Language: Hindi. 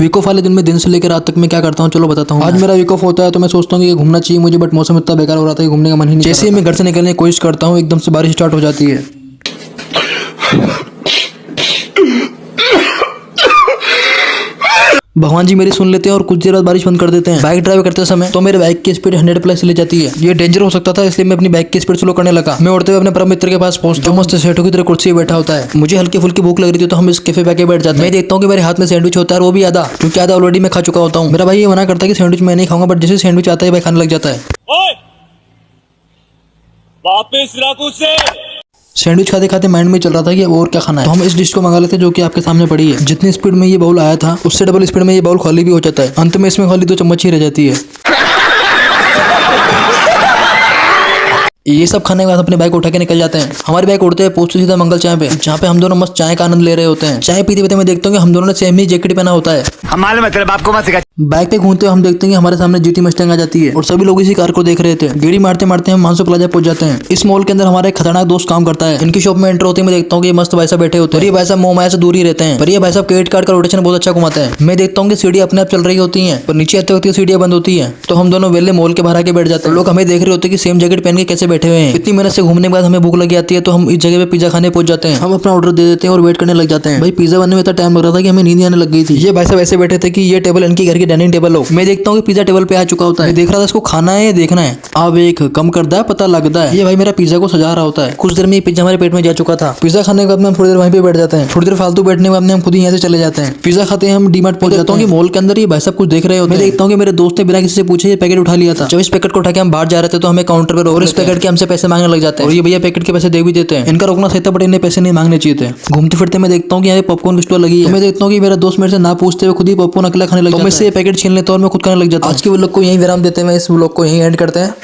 वीक ऑफ वाले दिन में दिन से लेकर रात तक मैं क्या करता हूँ चलो बताता हूँ। आज मेरा वीक ऑफ होता है तो मैं सोचता हूँ कि घूमना चाहिए मुझे, बट मौसम इतना बेकार हो रहा था कि घूमने का मन ही नहीं। जैसे ही मैं घर से निकलने की कोशिश करता हूँ एकदम से बारिश स्टार्ट हो जाती है। भगवान जी मेरी सुन लेते हैं और कुछ देर बाद बारिश बंद कर देते हैं। बाइक ड्राइव करते समय तो मेरे बाइक की स्पीड 100+ चली जाती है। ये डेंजर हो सकता था इसलिए मैं अपनी बाइक की स्पीड स्लो करने लगा। मैं उड़ते हुए अपने परम मित्र के पास पहुंचता हूं, मस्त सेठों की तरह कुर्सी पे बैठा होता है। मुझे हल्की फुल्की भूख लग रही थी तो हम इस कैफे पे आके बैठ जाते हैं। मैं देखता हूँ कि मेरे हाथ में सैंडविच होता है, वो भी आधा, क्योंकि आधा ऑलरेडी मैं खा चुका होता हूँ। मेरा भाई ये मना करता है कि सैंडविच मैं नहीं खाऊंगा, बट जैसे सैंडविच आता है भाई खाने लग जाता है। वापस रख उसे। सैंडविच खाते खाते माइंड में चल रहा था कि अब और क्या खाना है, तो हम इस डिश को मंगा लेते हैं जो कि आपके सामने पड़ी है। जितनी स्पीड में ये बाउल आया था उससे डबल स्पीड में ये बाउल खाली भी हो जाता है। अंत में इसमें खाली 2 चम्मच ही रह जाती है। ये सब खाने के बाद अपने बाइक उठा के निकल जाते हैं। हमारी बाइक उड़ते हैं पहुंचते सीधा मंगल चाय पे, जहाँ पे हम दोनों मस्त चाय का आनंद ले रहे होते हैं। चाय पीते पीते मैं देखता हूँ कि हम दोनों ने सेम ही जैकेट पहना होता है। हमारे मतलब आपको मत सिखा। बाइक पे घूमते हुए हम देखते हैं कि हमारे सामने जीटी मस्टैंग आ जाती है और सभी लोग इसी कार को देख रहे थे। गेड़ी मारते मारते हम मानसो प्लाजा पहुंच जाते हैं। इस मॉल के अंदर हमारा एक खतरनाक दोस्त काम करता है। इनकी शॉप में एंटर होते ही मैं देखता हूँ कि ये मस्त भाई साहब बैठे होते हैं। ये भाई साहब मोह माया से दूर ही रहते हैं, पर ये भाई साहब क्रेडिट कार्ड का रोटेशन बहुत अच्छा घुमाते हैं। मैं देखता हूँ कि सीढ़ी अपने आप चल रही होती है, पर नीचे आते वक्त सीढ़ियां बंद होती है। तो हम दोनों वेले मॉल के बाहर आके बैठ जाते हैं। लोग हमें देख रहे होते हैं कि सेम जैकेट पहन के कैसे बैठे हुए हैं। इतनी मेहनत से घूमने के बाद हमें भूख लगी आती है तो हम इस जगह पे पिज्जा खाने पहुंच जाते हैं। हम अपना ऑर्डर दे देते हैं और वेट करने लग जाते हैं। भाई पिज्जा बनने में इतना टाइम लग रहा था कि हमें नींद आने लग गई थी। ये भाई साहब ऐसे बैठे थे कि ये टेबल इनकी घर की डाइनिंग टेबल हो। मैं देखता हूँ कि पिज्जा टेबल पे आ चुका होता है। मैं देख रहा था इसको खाना है या देखना है। अब एक कम करता है पता लगता है। ये भाई मेरा पिज्जा को सजा रहा होता है। कुछ देर में ये पिज्जा हमारे पेट में जा चुका था। पिज्जा खाने के बाद में हम थोड़ी देर वहीं पे बैठ जाते हैं। थोड़ी देर फालतू बैठने के बाद हम खुद ही यहाँ से चले जाते हैं। पिज्जा खाते हैं हम डीमार्ट पहुंच जाता हूँ कि मॉल के अंदर ये भाई साहब कुछ देख रहे होते हैं। मैं देखता हूँ कि मेरे दोस्त ने बिना किसी से पूछे ये पैकेट उठा लिया था। जब इस पैकेट को उठा के हम बाहर जा रहे थे तो हमें काउंटर पर और इस पैकेट के हमसे पैसे मांगने लग जाते हैं। और ये भैया पैकेट के पैसे दे भी देते हैं। इनका रोकना सही था बट इन्हें पैसे नहीं मांगने चाहिए थे। घूमते फिरते मैं देखता हूँ कि यहाँ पॉपकॉर्न की स्टॉल लगी है। मैं देखता हूँ कि मेरा दोस्त मेरे से ना पूछते हुए खुद ही पॉपकॉर्न अकेला खाने लग जाता है। मैं से पैकेट छीन लेता हूँ और मैं खुद खाने लग जाता हूँ। आज के व्लॉग को यहीं विराम देते हैं, इस व्लॉग को यहीं एंड करते हैं।